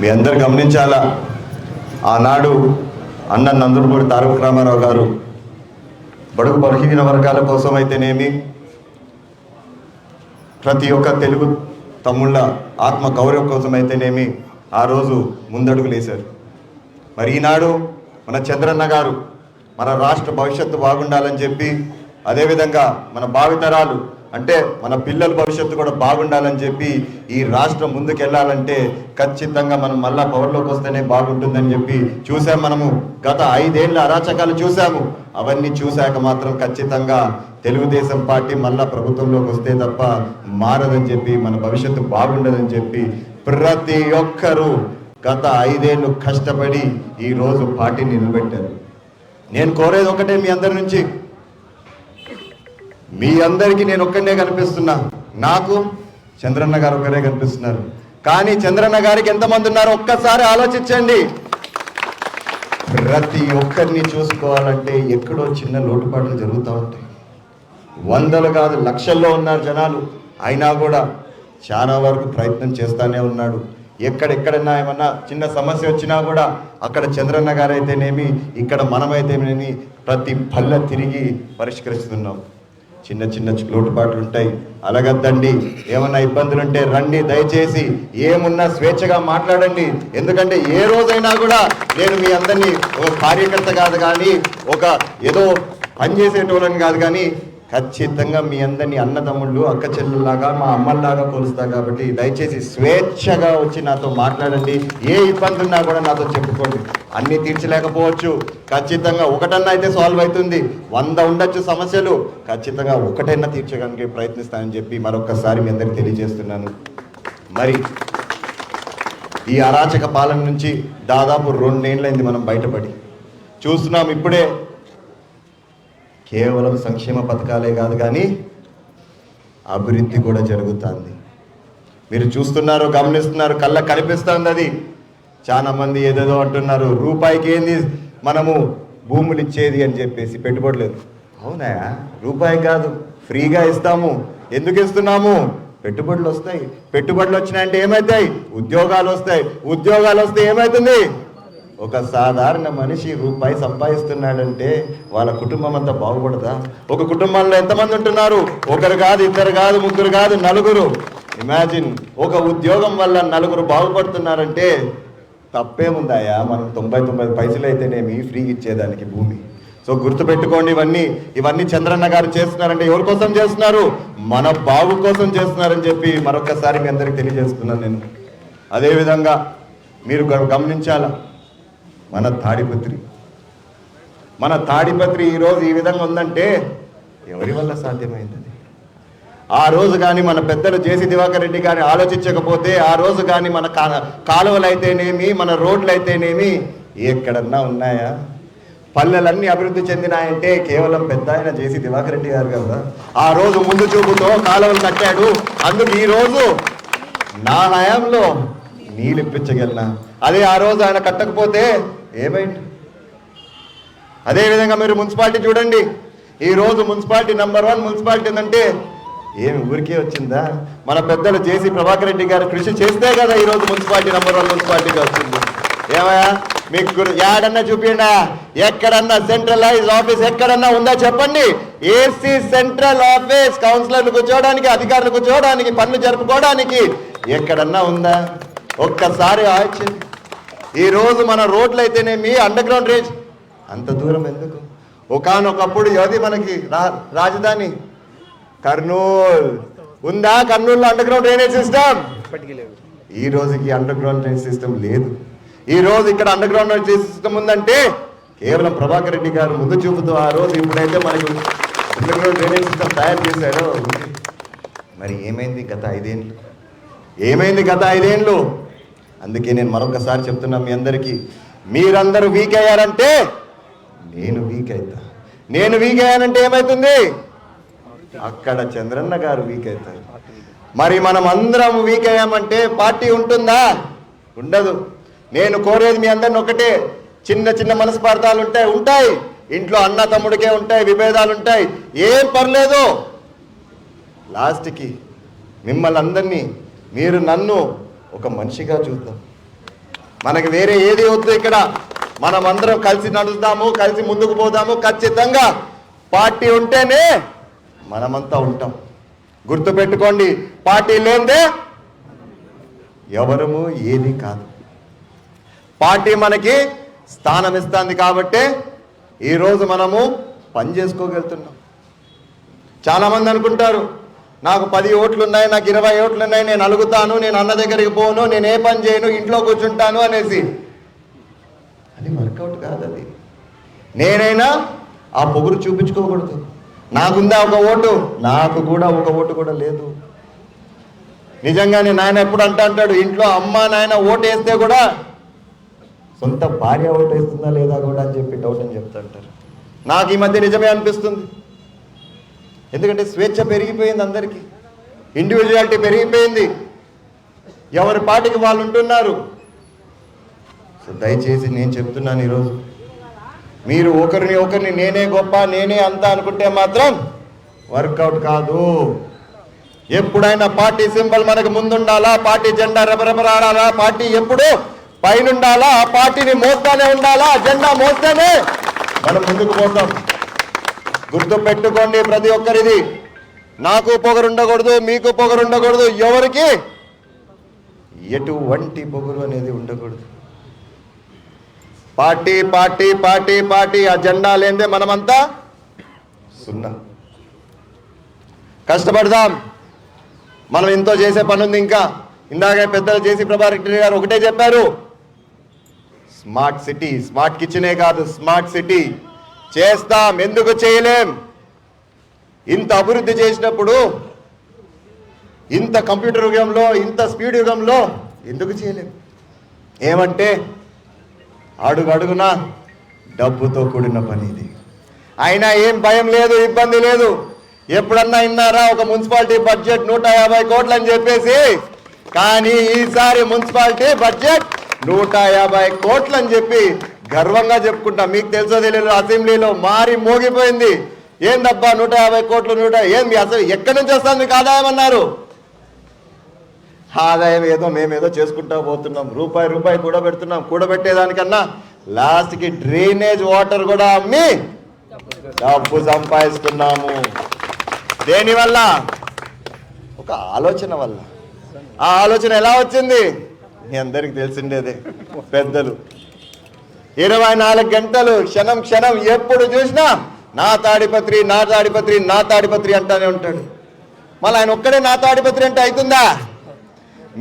మీ అందరు గమనించాలా, ఆనాడు అన్న నందమూరి తారక రామారావు గారు బడుగు బలహీన వర్గాల కోసం అయితేనేమి, ప్రతి ఒక్క తెలుగు తమ్ముళ్ళ ఆత్మ గౌరవం కోసం అయితేనేమి ఆ రోజు ముందడుగులు వేశారు. మరి ఈనాడు మన చంద్రన్న గారు మన రాష్ట్ర భవిష్యత్తు బాగుండాలని చెప్పి, అదేవిధంగా మన భావితరాలు అంటే మన పిల్లల భవిష్యత్తు కూడా బాగుండాలని చెప్పి, ఈ రాష్ట్రం ముందుకెళ్ళాలంటే ఖచ్చితంగా మనం మళ్ళా పవర్లోకి వస్తేనే బాగుంటుందని చెప్పి చూసాం. మనము గత 5 ఏళ్ళ అరాచకాలు చూసాము. అవన్నీ చూశాక మాత్రం ఖచ్చితంగా తెలుగుదేశం పార్టీ మళ్ళా ప్రభుత్వంలోకి వస్తే తప్ప మారదని చెప్పి, మన భవిష్యత్తు బాగుండదని చెప్పి ప్రతి ఒక్కరూ గత 5 ఏళ్ళు కష్టపడి ఈరోజు పార్టీని నిలబెట్టారు. నేను కోరేది ఒకటే, మీ అందరి నుంచి, మీ అందరికీ నేను ఒక్కనే కనిపిస్తున్నా. నాకు చంద్రన్న గారు ఒక్కరే కనిపిస్తున్నారు. కానీ చంద్రన్న గారికి ఎంతమంది ఉన్నారో ఒక్కసారి ఆలోచించండి. ప్రతి ఒక్కరిని చూసుకోవాలంటే ఎక్కడో చిన్న లోటుపాట్లు జరుగుతూ ఉంటాయి. వందలు కాదు లక్షల్లో ఉన్నారు జనాలు. అయినా కూడా చాలా వరకు ప్రయత్నం చేస్తూనే ఉన్నాడు. ఎక్కడెక్కడన్నా ఏమన్నా చిన్న సమస్య వచ్చినా కూడా అక్కడ చంద్రన్న గారు అయితేనేమి, ఇక్కడ మనమైతేనేమి ప్రతి పల్లె తిరిగి పరిష్కరిస్తున్నాం. చిన్న చిన్న లోటుపాట్లు ఉంటాయి, అలగద్దండి. ఏమన్నా ఇబ్బందులు ఉంటే రండి, దయచేసి ఏమున్నా స్వేచ్ఛగా మాట్లాడండి. ఎందుకంటే ఏ రోజైనా కూడా నేను మీ అందరినీ ఒక కార్యకర్త కాదు కానీ, ఒక ఏదో పనిచేసేటోళ్ళని కాదు కానీ, ఖచ్చితంగా మీ అందరినీ అన్నదమ్ముళ్ళు అక్క చెల్లెల్లాగా మా అమ్మల్లాగా కొలుస్తా. కాబట్టి దయచేసి స్వేచ్ఛగా వచ్చి నాతో మాట్లాడండి. ఏ ఇబ్బంది ఉన్నా కూడా నాతో చెప్పుకోండి. అన్నీ తీర్చలేకపోవచ్చు, ఖచ్చితంగా ఒకటన్నా అయితే సాల్వ్ అవుతుంది. 100 ఉండొచ్చు సమస్యలు, ఖచ్చితంగా ఒకటైనా తీర్చడానికి ప్రయత్నిస్తానని చెప్పి మరొకసారి మీ అందరికీ తెలియజేస్తున్నాను. మరి ఈ అరాచక పాలన నుంచి దాదాపు 2 ఏళ్ళైంది మనం బయటపడి. చూస్తున్నాం ఇప్పుడే కేవలం సంక్షేమ పథకాలే కాదు కానీ అభివృద్ధి కూడా జరుగుతుంది. మీరు చూస్తున్నారు, గమనిస్తున్నారు, కళ్ళ కనిపిస్తుంది. అది చాలా మంది ఏదేదో అంటున్నారు, రూపాయికి ఏంది మనము భూములు ఇచ్చేది అని చెప్పేసి పెట్టుబడులేదు. అవునా? రూపాయి కాదు, ఫ్రీగా ఇస్తాము. ఎందుకు ఇస్తున్నాము? పెట్టుబడులు వస్తాయి. పెట్టుబడులు వచ్చినాయంటే ఏమవుతాయి? ఉద్యోగాలు వస్తాయి. ఉద్యోగాలు వస్తే ఏమవుతుంది? ఒక సాధారణ మనిషి రూపాయి సంపాదిస్తున్నాడంటే వాళ్ళ కుటుంబం అంతా బాగుపడదా? ఒక కుటుంబంలో ఎంతమంది ఉంటున్నారు? ఒకరు కాదు, ఇద్దరు కాదు, ముగ్గురు కాదు, నలుగురు. ఇమాజిన్, ఒక ఉద్యోగం వల్ల నలుగురు బాగుపడుతున్నారంటే తప్పేముందాయా? మనం 99 పైసలు అయితేనేమి ఫ్రీగా ఇచ్చేదానికి భూమి. సో గుర్తుపెట్టుకోండి, ఇవన్నీ చంద్రన్న గారు చేస్తున్నారంటే ఎవరి కోసం చేస్తున్నారు? మన బాగు కోసం చేస్తున్నారని చెప్పి మరొకసారి మీ అందరికి తెలియజేస్తున్నాను నేను. అదేవిధంగా మీరు గమనించాలా, మన తాడిపత్రి ఈరోజు ఈ విధంగా ఉందంటే ఎవరి వల్ల సాధ్యమైంది? ఆ రోజు కానీ మన పెద్దలు జేసీ దివాకర్ రెడ్డి గారిని ఆలోచించకపోతే, ఆ రోజు కానీ మన కాలువలు అయితేనేమి, మన రోడ్లు అయితేనేమి ఎక్కడన్నా ఉన్నాయా? పల్లెలన్నీ అభివృద్ధి చెందినాయంటే కేవలం పెద్ద ఆయన జేసీ దివాకర్ రెడ్డి గారు కదా. ఆ రోజు ముందు చూపుతో కాలువలు కట్టాడు. అందుకు ఈరోజు నా హయాంలో నీళ్ళు ఇప్పించగలనా? అదే ఆ రోజు ఆయన కట్టకపోతే ఏమైంది? అదేవిధంగా మీరు మున్సిపాలిటీ చూడండి. ఈరోజు మున్సిపాలిటీ నంబర్ 1 మున్సిపాలిటీ అంటే ఏమి ఊరికే వచ్చిందా? మన పెద్దలు జేసీ ప్రభాకర్ రెడ్డి గారు కృషి చేస్తే కదా ఈరోజు మున్సిపాలిటీ నంబర్ 1 మున్సిపాలిటీగా వచ్చింది. ఏమయ్యా మీకు యాడన్నా చూపిండా? ఎక్కడన్నా సెంట్రలైజ్ ఆఫీస్ ఎక్కడన్నా ఉందా చెప్పండి? ఏసీ సెంట్రల్ ఆఫీస్ కౌన్సిలర్లు కూర్చోవడానికి, అధికారులు కూర్చోవడానికి, పనులు జరుపుకోవడానికి ఎక్కడన్నా ఉందా? ఒక్కసారి ఆలోచించండి. ఈరోజు మన రోడ్లు అయితేనేమి, అండర్ గ్రౌండ్ డ్రైనేజ్ అంత దూరం ఎందుకు? ఒకానొకప్పుడు అది మనకి రాజధాని కర్నూలు ఉందా? కర్నూలులో అండర్ గ్రౌండ్ డ్రైనేజ్ సిస్టమ్ ఈ రోజుకి అండర్ గ్రౌండ్ డ్రైనేజ్ సిస్టమ్ లేదు. ఈ రోజు ఇక్కడ అండర్ గ్రౌండ్ డ్రైనేజ్ సిస్టమ్ ఉందంటే కేవలం ప్రభాకర్ రెడ్డి గారు ముందు చూపుతూ ఆ రోజు ఇప్పుడైతే మనకి అండర్ గ్రౌండ్ డ్రైనేజ్ సిస్టమ్ తయారు చేశాడో. మరి ఏమైంది గత 5 ఏళ్ళు? ఏమైంది గత 5 ఏళ్ళు? అందుకే నేను మరొకసారి చెప్తున్నా మీ అందరికీ, మీరందరూ వీక్ అయ్యారంటే నేను వీక్ అవుతా. నేను వీక్ అయ్యానంటే ఏమవుతుంది? అక్కడ చంద్రన్న గారు వీక్ అవుతారు. మరి మనం అందరం వీక్ అయ్యామంటే పార్టీ ఉంటుందా? ఉండదు. నేను కోరేది మీ అందరిని ఒకటే, చిన్న చిన్న మనస్పార్థాలు ఉంటాయి. ఇంట్లో అన్న తమ్ముడికే ఉంటాయి, విభేదాలు ఉంటాయి. ఏం పర్లేదు, లాస్ట్కి మిమ్మల్ని అందరినీ, మీరు నన్ను ఒక మనిషిగా చూద్దాం. మనకి వేరే ఏది వద్దు. ఇక్కడ మనం అందరం కలిసి నడుస్తాము, కలిసి ముందుకు పోదాము. ఖచ్చితంగా పార్టీ ఉంటేనే మనమంతా ఉంటాం. గుర్తుపెట్టుకోండి, పార్టీ లేదే ఎవరము ఏది కాదు. పార్టీ మనకి స్థానం ఇస్తుంది కాబట్టి ఈరోజు మనము పని చేసుకోగలుగుతున్నాం. చాలామంది అనుకుంటారు నాకు 10 ఓట్లు ఉన్నాయి, నాకు 20 ఓట్లు ఉన్నాయి, నేను అలుగుతాను, నేను అన్న దగ్గరికి పోను, నేను ఏ పని చేయను, ఇంట్లో కూర్చుంటాను అనేసి. అది వర్కౌట్ కాదు. అది నేనైనా ఆ పొగురు చూపించుకోకూడదు. నాకుందా ఒక ఓటు, నాకు కూడా ఒక ఓటు కూడా లేదు. నిజంగానే నాయన ఎప్పుడు అంటాడు, ఇంట్లో అమ్మ నాయన ఓటు వేస్తే కూడా సొంత భార్య ఓటు వేస్తుందా లేదా కూడా అని చెప్పి డౌట్ అని చెప్తుంటారు. నాకు ఈ మధ్య నిజమే అనిపిస్తుంది. ఎందుకంటే స్వేచ్ఛ పెరిగిపోయింది, అందరికీ ఇండివిజువాలిటీ పెరిగిపోయింది, ఎవరి పార్టీకి వాళ్ళు ఉంటున్నారు. సో దయచేసి నేను చెప్తున్నాను ఈరోజు, మీరు ఒకరిని నేనే గొప్ప, నేనే అంతా అనుకుంటే మాత్రం వర్కౌట్ కాదు. ఎప్పుడైనా పార్టీ సింబల్ మనకు ముందుండాలా, పార్టీ జెండా రెపరెపరాడాలా, పార్టీ ఎప్పుడు పైనుండాలా, ఆ పార్టీని మోస్తానే ఉండాలా, జెండా మోస్తేనే మనం ముందుకు పోతాం. గుర్తు పెట్టుకోండి ప్రతి ఒక్కరిది. నాకు పొగరుండకూడదు, మీకు పొగరుండకూడదు, ఎవరికి ఎటువంటి పొగరు అనేది ఉండకూడదు. పార్టీ పార్టీ పార్టీ పార్టీ ఆ జెండా లేదే మనమంతా సున్నా. కష్టపడదాం. మనం ఎంతో చేసే పని ఉంది. ఇంకా ఇందాక పెద్దలు జేసీ ప్రభాకర్ రెడ్డి గారు ఒకటే చెప్పారు, స్మార్ట్ సిటీ, స్మార్ట్ కిచెనే కాదు స్మార్ట్ సిటీ చేస్తాం. ఎందుకు చేయలేం? ఇంత అభివృద్ధి చేసినప్పుడు, ఇంత కంప్యూటర్ యుగంలో, ఇంత స్పీడ్ యుగంలో ఎందుకు చేయలేం? ఏమంటే అడుగు అడుగున డబ్బుతో కూడిన పని ఇది. అయినా ఏం భయం లేదు, ఇబ్బంది లేదు. ఎప్పుడన్నా విన్నారా ఒక మున్సిపాలిటీ బడ్జెట్ 150 కోట్లు అని చెప్పేసి? కానీ ఈసారి మున్సిపాలిటీ బడ్జెట్ 150 కోట్లు అని చెప్పి గర్వంగా చెప్పుకుంటాం. మీకు తెలుసో తెలియదు, అసెంబ్లీలో మారి మోగిపోయింది. ఏందబ్బా 150 కోట్లు, ఏంది అసలు ఎక్కడి నుంచి వస్తుంది మీకు ఆదాయం అన్నారు. ఆదాయం ఏదో మేమేదో చేసుకుంటా పోతున్నాం, రూపాయి కూడా పెడుతున్నాం. కూడబెట్టేదానికన్నా లాస్ట్కి డ్రైనేజ్ వాటర్ కూడా అమ్మి డబ్బు సంపాదిస్తున్నాము. దేనివల్ల? ఒక ఆలోచన వల్ల. ఆ ఆలోచన ఎలా వచ్చింది మీ అందరికి తెలిసిండేదే. పెద్దలు 24 గంటలు క్షణం క్షణం ఎప్పుడు చూసినా నా తాడిపత్రి నా తాడిపత్రి నా తాడిపత్రి అంటానే ఉంటాడు. మళ్ళీ ఆయన ఒక్కడే నా తాడిపత్రి అంటే అవుతుందా?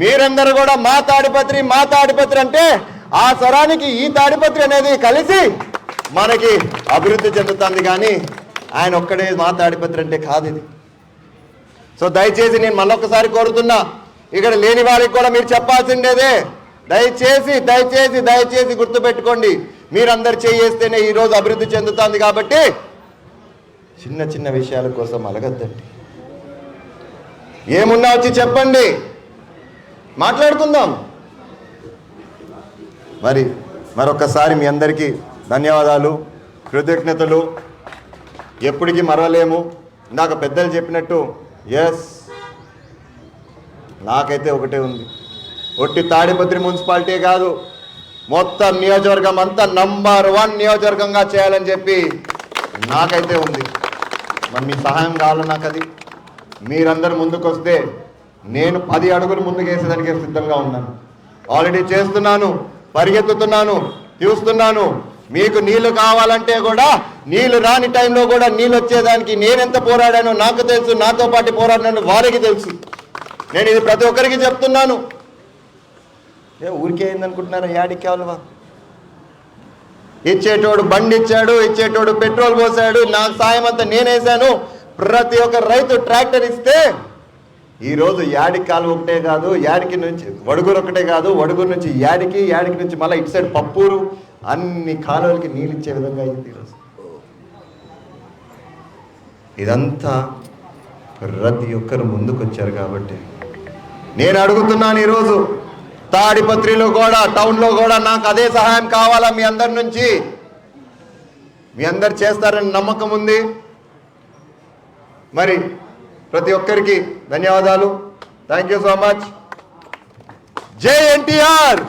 మీరందరూ కూడా మా తాడిపత్రి మా తాడిపత్రి అంటే ఆ స్వరానికి ఈ తాడిపత్రి అనేది కలిసి మనకి అభివృద్ధి చెందుతుంది. కానీ ఆయన ఒక్కడే మా తాడిపత్రి అంటే కాదు ఇది. సో దయచేసి నేను మళ్ళొక్కసారి కోరుతున్నా, ఇక్కడ లేని వారికి కూడా మీరు చెప్పాల్సిండేదే. దయచేసి దయచేసి దయచేసి గుర్తుపెట్టుకోండి, మీరందరు చేస్తేనే ఈరోజు అభివృద్ధి చెందుతుంది. కాబట్టి చిన్న చిన్న విషయాల కోసం అలగద్దండి. ఏమున్నా వచ్చి చెప్పండి, మాట్లాడుకుందాం. మరొకసారి మీ అందరికీ ధన్యవాదాలు, కృతజ్ఞతలు. ఎప్పటికీ మరవలేము. ఇందాక పెద్దలు చెప్పినట్టు ఎస్, నాకైతే ఒకటే ఉంది, ఒట్టి తాడిపత్రి మున్సిపాలిటీ కాదు, మొత్తం నియోజకవర్గం అంతా నంబర్ 1 నియోజకవర్గంగా చేయాలని చెప్పి నాకైతే ఉంది. మరి మీ సహాయం కావాలి నాకు. అది మీరందరూ ముందుకు వస్తే నేను 10 అడుగులు ముందుకు వేసేదానికి సిద్ధంగా ఉన్నాను. ఆల్రెడీ చేస్తున్నాను, పరిగెత్తుతున్నాను, చూస్తున్నాను. మీకు నీళ్లు కావాలంటే కూడా, నీళ్లు రాని టైంలో కూడా నీళ్ళు వచ్చేదానికి నేనెంత పోరాడానో నాకు తెలుసు, నాతో పాటు పోరాడినాను వారికి తెలుసు. నేను ఇది ప్రతి ఒక్కరికి చెప్తున్నాను. ఊరికే అయిందనుకుంటున్నారా? యాడికి కావాలవా? ఇచ్చేటోడు బండి ఇచ్చాడు, ఇచ్చేటోడు పెట్రోల్ పోసాడు, నాకు సాయం అంతా నేనేసాను. ప్రతి ఒక్క రైతు ట్రాక్టర్ ఇస్తే ఈరోజు యాడికి కాలువ ఒకటే కాదు, యాడికి నుంచి వడుగురు ఒకటే కాదు, వడుగురు నుంచి యాడికి, యాడికి నుంచి మళ్ళీ ఇటు సైడ్ పప్పూరు, అన్ని కాలువలకి నీళ్ళు ఇచ్చే విధంగా అయింది ఈరోజు. ఇదంతా ప్రతి ఒక్కరు ముందుకు వచ్చారు కాబట్టి నేను అడుగుతున్నాను ఈరోజు తాడిపత్రిలో కూడా, టౌన్లో కూడా నాకు అదే సహాయం కావాలా మీ అందరి నుంచి. మీ అందరు చేస్తారని నమ్మకం ఉంది. మరి ప్రతి ఒక్కరికి ధన్యవాదాలు. Thank you so much. జై ఎన్టీఆర్.